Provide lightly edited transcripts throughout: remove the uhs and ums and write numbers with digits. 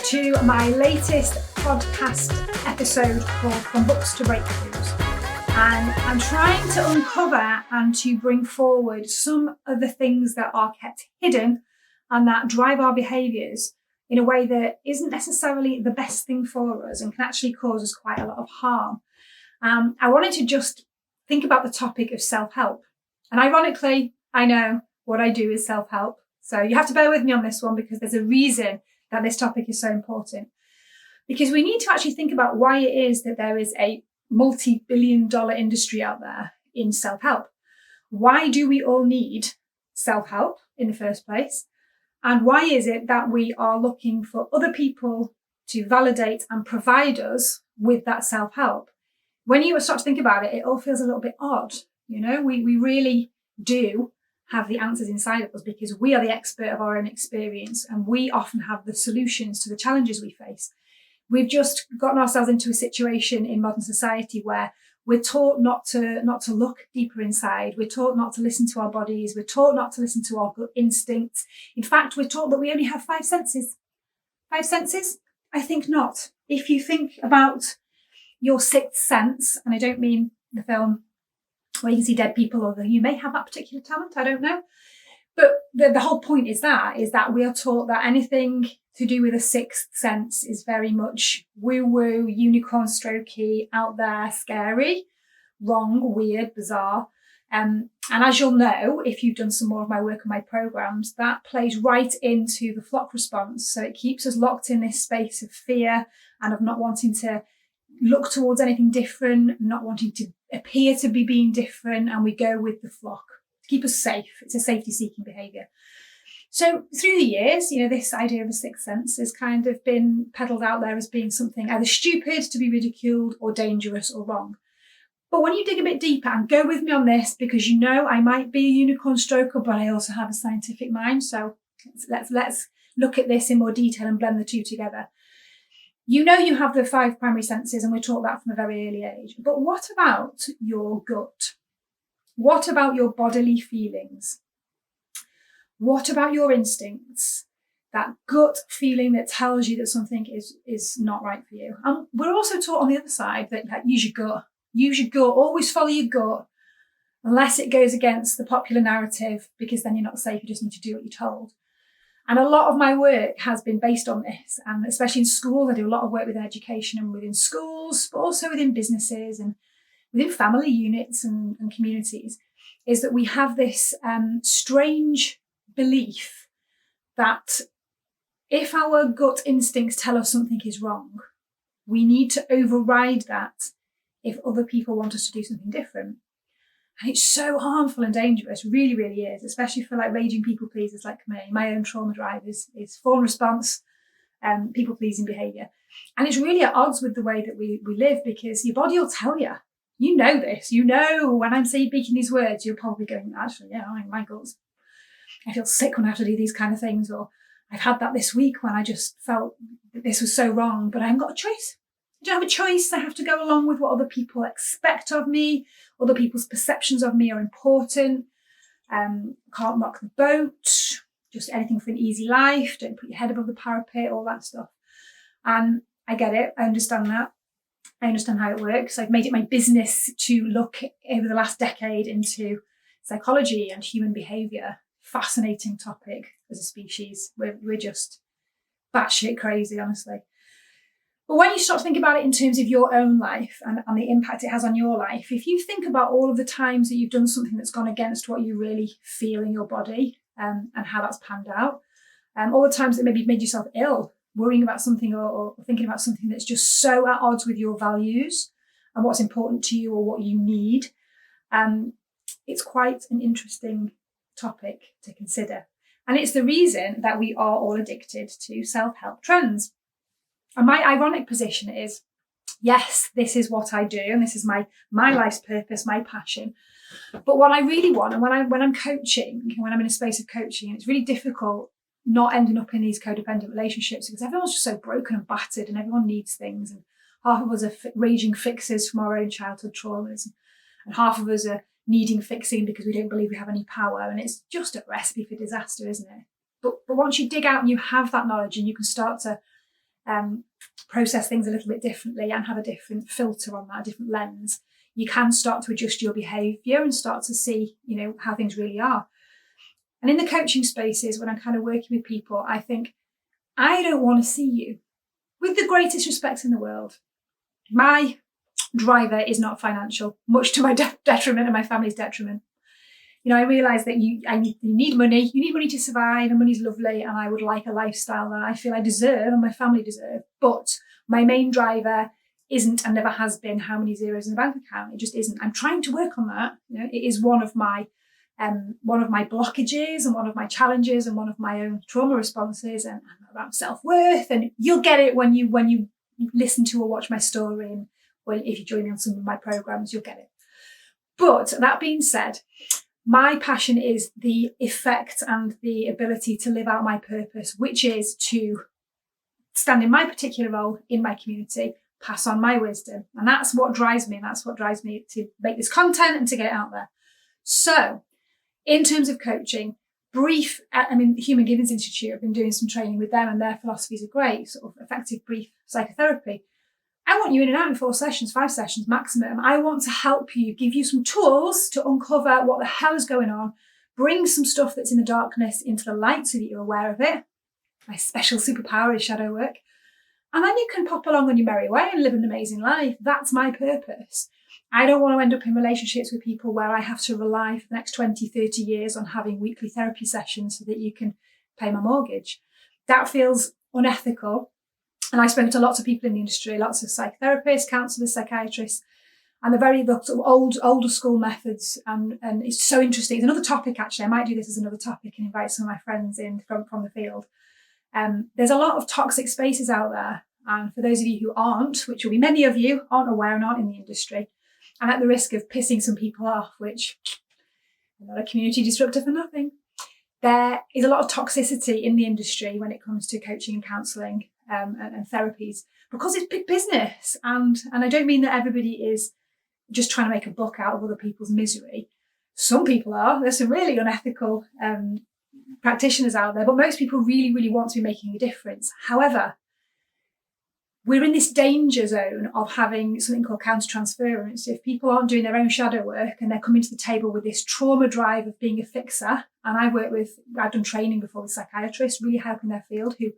to my latest podcast episode called From Books to Breakthroughs. And I'm trying to uncover and to bring forward some of the things that are kept hidden and that drive our behaviours in a way that isn't necessarily the best thing for us and can actually cause us quite a lot of harm. I wanted to just think about the topic of self-help. And ironically, I know what I do is self-help. So you have to bear with me on this one because there's a reason that this topic is so important. Because we need to actually think about why it is that there is a multi-billion-dollar industry out there in self-help. Why do we all need self-help in the first place? And why is it that we are looking for other people to validate and provide us with that self-help? When you start to think about it, it all feels a little bit odd. You know, we really do have the answers inside of us because we are the expert of our own experience and we often have the solutions to the challenges we face. We've just gotten ourselves into a situation in modern society where we're taught not to look deeper inside. We're taught not to listen to our bodies. We're taught not to listen to our gut instincts. In fact, we're taught that we only have 5 senses. 5 senses? I think not. If you think about your 6th sense, and I don't mean the film where you can see dead people, although you may have that particular talent, I don't know. But the whole point is that we are taught that anything to do with a 6th sense is very much woo-woo, unicorn strokey, out there, scary, wrong, weird, bizarre. And as you'll know, if you've done some more of my work on my programs, that plays right into the flock response. So it keeps us locked in this space of fear and of not wanting to look towards anything different, not wanting to appear to be being different, and we go with the flock to keep us safe. It's a safety-seeking behaviour. So through the years, you know, this idea of a 6th sense has kind of been peddled out there as being something either stupid, to be ridiculed, or dangerous or wrong. But when you dig a bit deeper, and go with me on this because you know I might be a unicorn stroker, but I also have a scientific mind. So let's look at this in more detail and blend the two together. You know you have the 5 primary senses, and we're taught that from a very early age. But what about your gut? What about your bodily feelings? What about your instincts? That gut feeling that tells you that something is not right for you. And we're also taught on the other side that use your gut. Use your gut. Always follow your gut, unless it goes against the popular narrative, because then you're not safe. You just need to do what you're told. And a lot of my work has been based on this, and especially in schools. I do a lot of work within education and within schools, but also within businesses and within family units and communities, is that we have this strange belief that if our gut instincts tell us something is wrong, we need to override that if other people want us to do something different. And it's so harmful and dangerous, really, really is, especially for like raging people pleasers like me. My own trauma drive is form response, people pleasing behaviour. And it's really at odds with the way that we live, because your body will tell you. You know this. You know when I'm speaking these words, you're probably going, actually, yeah, my guts. I feel sick when I have to do these kind of things. Or I've had that this week when I just felt that this was so wrong, but I haven't got a choice. I don't have a choice. I have to go along with what other people expect of me. Other people's perceptions of me are important. Can't rock the boat. Just anything for an easy life. Don't put your head above the parapet, all that stuff. And I get it. I understand that. I understand how it works. I've made it my business to look over the last decade into psychology and human behaviour. Fascinating topic as a species. We're just batshit crazy, honestly. But when you start to think about it in terms of your own life and the impact it has on your life, if you think about all of the times that you've done something that's gone against what you really feel in your body and how that's panned out, all the times that maybe you've made yourself ill, worrying about something or thinking about something that's just so at odds with your values and what's important to you or what you need, it's quite an interesting topic to consider. And it's the reason that we are all addicted to self-help trends. And my ironic position is, yes, this is what I do, and this is my life's purpose, my passion. But what I really want, and when I'm coaching, when I'm in a space of coaching, it's really difficult not ending up in these codependent relationships because everyone's just so broken and battered, and everyone needs things. And half of us are raging fixers from our own childhood traumas, and half of us are needing fixing because we don't believe we have any power. And it's just a recipe for disaster, isn't it? But once you dig out and you have that knowledge and you can start to process things a little bit differently and have a different filter on that, a different lens, you can start to adjust your behaviour and start to see, how things really are. And in the coaching spaces, when I'm kind of working with people, I think, I don't want to see you, with the greatest respect in the world. My driver is not financial, much to my detriment and my family's detriment. I realise that you need money. You need money to survive, and money's lovely, and I would like a lifestyle that I feel I deserve and my family deserve. But my main driver isn't, and never has been, how many zeros in the bank account. It just isn't. I'm trying to work on that. It is one of my blockages and one of my challenges and one of my own trauma responses and around self-worth. And you'll get it when you listen to or watch my story, and if you join me on some of my programs, you'll get it. But that being said, my passion is the effect and the ability to live out my purpose, which is to stand in my particular role in my community, pass on my wisdom. And that's what drives me. And that's what drives me to make this content and to get it out there. So in terms of coaching, Human Givings Institute, I've been doing some training with them, and their philosophies are great, sort of effective brief psychotherapy. I want you in and out in 4 sessions, 5 sessions maximum. I want to help you, give you some tools to uncover what the hell is going on, bring some stuff that's in the darkness into the light so that you're aware of it. My special superpower is shadow work. And then you can pop along on your merry way and live an amazing life. That's my purpose. I don't want to end up in relationships with people where I have to rely for the next 20, 30 years on having weekly therapy sessions so that you can pay my mortgage. That feels unethical. And I've spoken to lots of people in the industry, lots of psychotherapists, counsellors, psychiatrists, and the sort of older school methods. And it's so interesting. It's another topic, actually. I might do this as another topic and invite some of my friends in from the field. There's a lot of toxic spaces out there. And for those of you who aren't, which will be many of you, aren't aware and aren't in the industry, and at the risk of pissing some people off, which I'm not a community disruptor for nothing, there is a lot of toxicity in the industry when it comes to coaching and counselling and therapies, because it's big business. And I don't mean that everybody is just trying to make a buck out of other people's misery. Some people are. There's some really unethical practitioners out there, but most people really, really want to be making a difference. However, we're in this danger zone of having something called countertransference. If people aren't doing their own shadow work and they're coming to the table with this trauma drive of being a fixer, and I've done training before with psychiatrists, really helping their field, who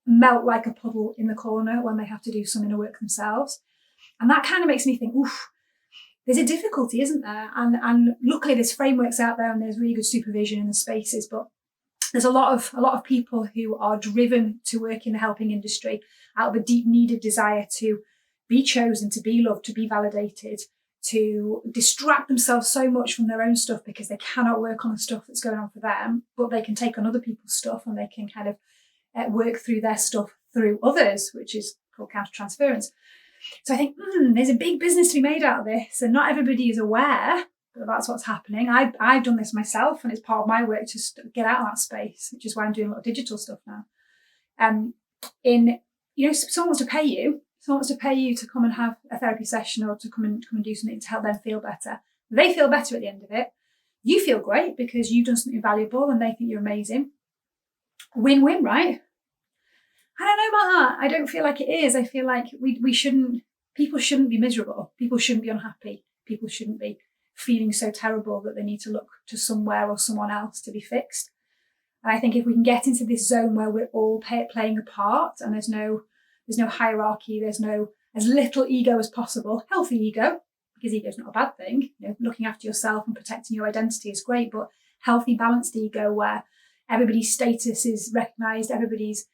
melt like a puddle in the corner when they have to do some inner work themselves. And that kind of makes me think, oof, there's a difficulty, isn't there? And luckily there's frameworks out there and there's really good supervision in the spaces, but there's a lot of people who are driven to work in the helping industry out of a deep-needed desire to be chosen, to be loved, to be validated, to distract themselves so much from their own stuff because they cannot work on the stuff that's going on for them, but they can take on other people's stuff and they can kind of work through their stuff through others, which is called countertransference. So I think there's a big business to be made out of this, and not everybody is aware that that's what's happening. I've done this myself, and it's part of my work to get out of that space, which is why I'm doing a lot of digital stuff now. Someone wants to pay you to come and have a therapy session or to come and do something to help them feel better. They feel better at the end of it. You feel great because you've done something valuable and they think you're amazing. Win-win, right? I don't know about that. I don't feel like it is. I feel like people shouldn't be miserable. People shouldn't be unhappy. People shouldn't be feeling so terrible that they need to look to somewhere or someone else to be fixed. And I think if we can get into this zone where we're all playing a part and there's no hierarchy, there's as little ego as possible, healthy ego, because ego is not a bad thing. Looking after yourself and protecting your identity is great, but healthy, balanced ego where everybody's status is recognised, everybody's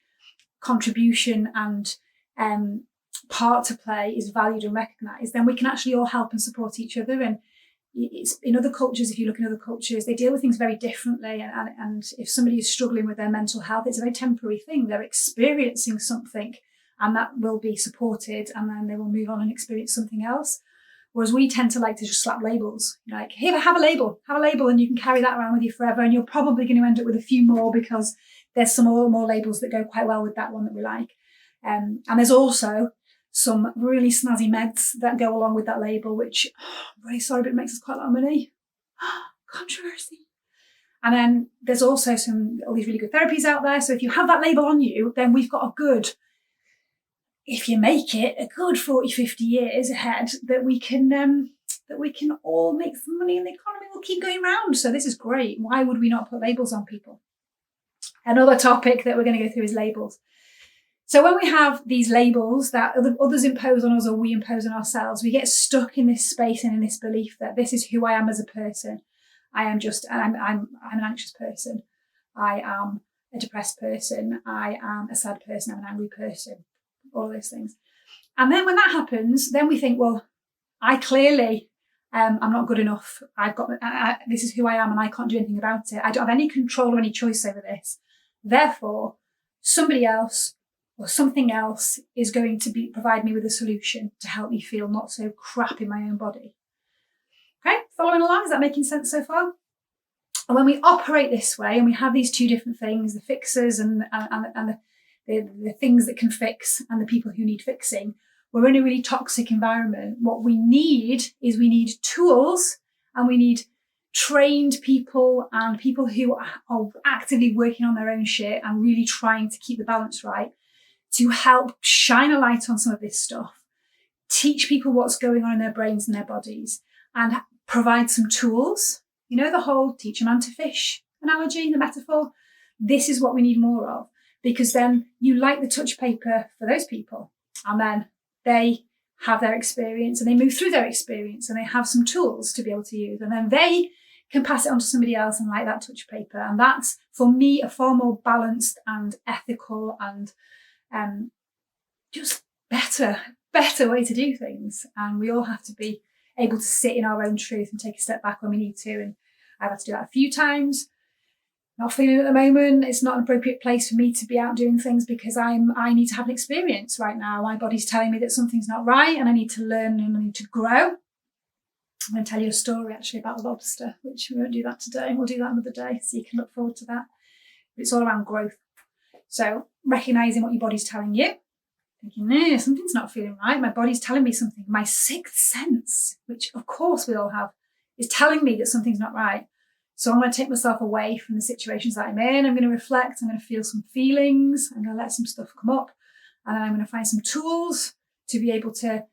contribution and part to play is valued and recognised, then we can actually all help and support each other. And it's in other cultures, if you look in other cultures, they deal with things very differently. And if somebody is struggling with their mental health, it's a very temporary thing. They're experiencing something and that will be supported, and then they will move on and experience something else. Whereas we tend to like to just slap labels, like, here, have a label, and you can carry that around with you forever. And you're probably going to end up with a few more because there's some more labels that go quite well with that one that we like. And there's also some really snazzy meds that go along with that label, which, I'm really sorry, but it makes us quite a lot of money. Controversy. And then there's also all these really good therapies out there. So if you have that label on you, then we've got a good if you make it a good 40, 50 years ahead, that we can all make some money and the economy will keep going round. So this is great. Why would we not put labels on people? Another topic that we're going to go through is labels. So when we have these labels that others impose on us or we impose on ourselves, we get stuck in this space and in this belief that this is who I am as a person. I'm an anxious person. I am a depressed person. I am a sad person. I'm an angry person. All those things. And then when that happens, then we think, well, I clearly I'm not good enough. This is who I am and I can't do anything about it. I don't have any control or any choice over this. Therefore, somebody else or something else is going to provide me with a solution to help me feel not so crap in my own body. Okay, following along, is that making sense so far? And when we operate this way and we have these two different things, the fixers and the things that can fix and the people who need fixing, we're in a really toxic environment. What we need tools, and we need trained people and people who are actively working on their own shit and really trying to keep the balance right to help shine a light on some of this stuff, teach people what's going on in their brains and their bodies, and provide some tools. You know, the whole teach a man to fish analogy, the metaphor. This is what we need more of, because then you light the touch paper for those people, and then they have their experience and they move through their experience and they have some tools to be able to use, and then they can pass it on to somebody else and light that touch paper. And that's, for me, a far more balanced and ethical and just better way to do things. And we all have to be able to sit in our own truth and take a step back when we need to. And I've had to do that a few times. Not feeling it at the moment. It's not an appropriate place for me to be out doing things because I need to have an experience right now. My body's telling me that something's not right and I need to learn and I need to grow. I'm going to tell you a story actually about a lobster, which we won't do that today. We'll do that another day, so you can look forward to that. But it's all around growth. So recognising what your body's telling you, thinking, no, something's not feeling right. My body's telling me something. My sixth sense, which of course we all have, is telling me that something's not right. So I'm going to take myself away from the situations that I'm in. I'm going to reflect. I'm going to feel some feelings. I'm going to let some stuff come up. And then I'm going to find some tools to be able to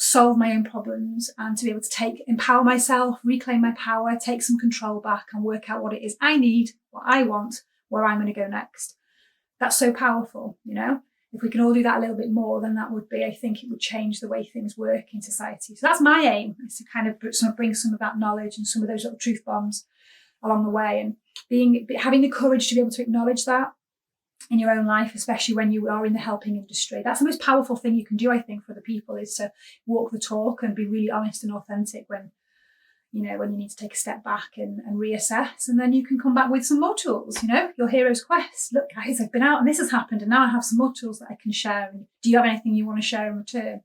solve my own problems and to be able to empower myself, reclaim my power, take some control back and work out what it is I need, what I want, where I'm going to go next. That's so powerful, you know? If we can all do that a little bit more, then that would be, I think it would change the way things work in society. So that's my aim, is to kind of bring some of that knowledge and some of those little truth bombs along the way, and having the courage to be able to acknowledge that in your own life, especially when you are in the helping industry. That's the most powerful thing you can do, I think, for the people, is to walk the talk and be really honest and authentic when you need to take a step back and reassess, and then you can come back with some more tools, your hero's quest. Look guys, I've been out and this has happened and now I have some more tools that I can share, and do you have anything you want to share in return?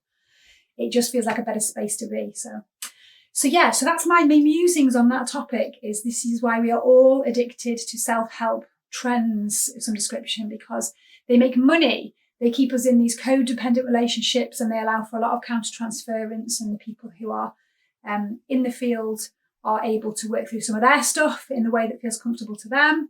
It just feels like a better space to be. So that's my musings on that topic. This is why we are all addicted to self-help trends of some description, because they make money, they keep us in these codependent relationships, and they allow for a lot of counter-transference, and the people who are in the field are able to work through some of their stuff in the way that feels comfortable to them.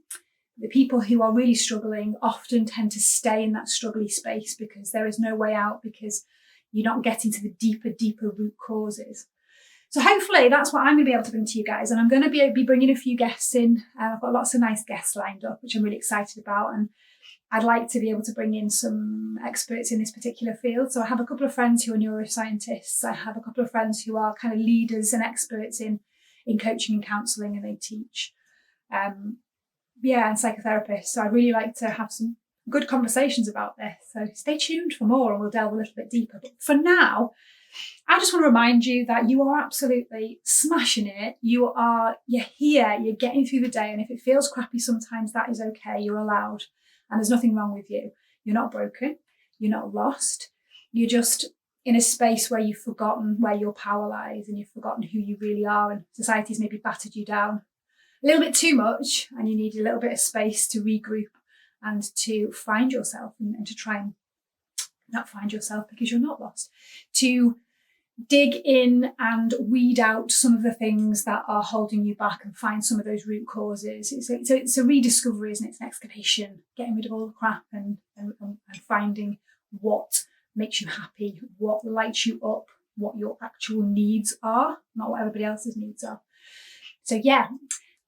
The people who are really struggling often tend to stay in that struggly space because there is no way out, because you're not getting to the deeper root causes. So hopefully that's what I'm going to be able to bring to you guys. And I'm going to be bringing a few guests in. I've got lots of nice guests lined up, which I'm really excited about. And I'd like to be able to bring in some experts in this particular field. So I have a couple of friends who are neuroscientists. I have a couple of friends who are kind of leaders and experts in coaching and counselling, and they teach. And psychotherapists. So I'd really like to have some good conversations about this. So stay tuned for more and we'll delve a little bit deeper. But for now, I just want to remind you that you are absolutely smashing it. You're here, you're getting through the day. And if it feels crappy sometimes, that is okay. You're allowed. And there's nothing wrong with you. You're not broken. You're not lost. You're just in a space where you've forgotten where your power lies, and you've forgotten who you really are. And society's maybe battered you down a little bit too much, and you need a little bit of space to regroup and to find yourself, and to try and not find yourself, because you're not lost, to dig in and weed out some of the things that are holding you back and find some of those root causes. It's a rediscovery, isn't it? It's an excavation, getting rid of all the crap and finding what makes you happy, what lights you up, what your actual needs are, not what everybody else's needs are. So yeah,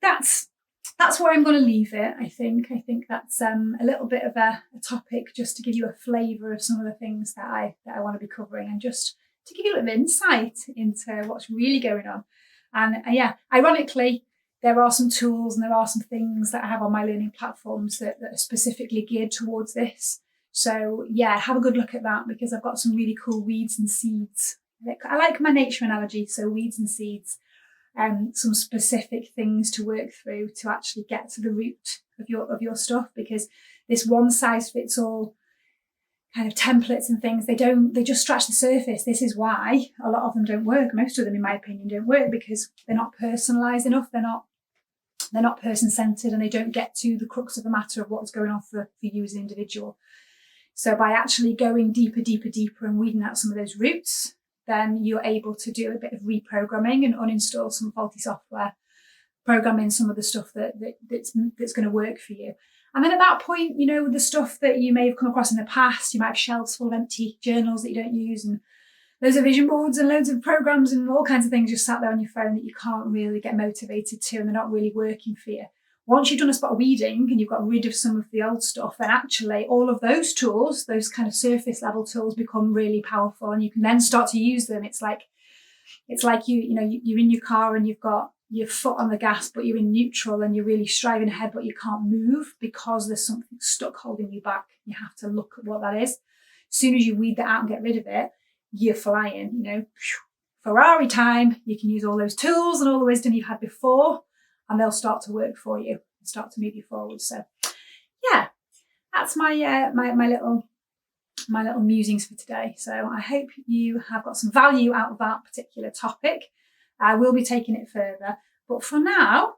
that's where I'm going to leave it. I think that's a little bit of a topic just to give you a flavour of some of the things that I want to be covering, and just to give you a little bit of insight into what's really going on. And yeah, ironically, there are some tools and there are some things that I have on my learning platforms that are specifically geared towards this. So yeah, have a good look at that, because I've got some really cool weeds and seeds. I like my nature analogy, so weeds and seeds, some specific things to work through to actually get to the root of your stuff, because this one size fits all kind of templates and things, they just scratch the surface. This is why a lot of them don't work. Most of them, in my opinion, don't work, because they're not personalised enough. They're not person-centred, and they don't get to the crux of the matter of what's going on for you as an individual. So by actually going deeper and weeding out some of those roots, then you're able to do a bit of reprogramming and uninstall some faulty software, program in some of the stuff that's going to work for you. And then at that point, the stuff that you may have come across in the past, you might have shelves full of empty journals that you don't use, and loads of vision boards and loads of programs and all kinds of things just sat there on your phone that you can't really get motivated to, and they're not really working for you. Once you've done a spot of weeding and you've got rid of some of the old stuff, then actually all of those tools, those kind of surface level tools, become really powerful, and you can then start to use them. It's like you're in your car and you've got your foot on the gas, but you're in neutral and you're really striving ahead, but you can't move because there's something stuck holding you back. You have to look at what that is. As soon as you weed that out and get rid of it, you're flying, Ferrari time. You can use all those tools and all the wisdom you've had before, and they'll start to work for you and start to move you forward. So yeah, that's my little musings for today. So I hope you have got some value out of that particular topic. I will be taking it further, but for now,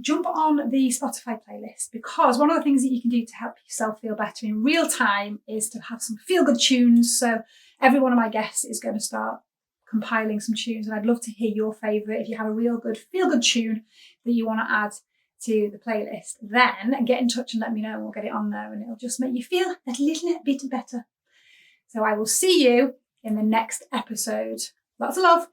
jump on the Spotify playlist, because one of the things that you can do to help yourself feel better in real time is to have some feel-good tunes. So every one of my guests is going to start compiling some tunes, and I'd love to hear your favourite. If you have a real good feel-good tune that you want to add to the playlist, then get in touch and let me know, and we'll get it on there, and it'll just make you feel a little bit better. So I will see you in the next episode. Lots of love.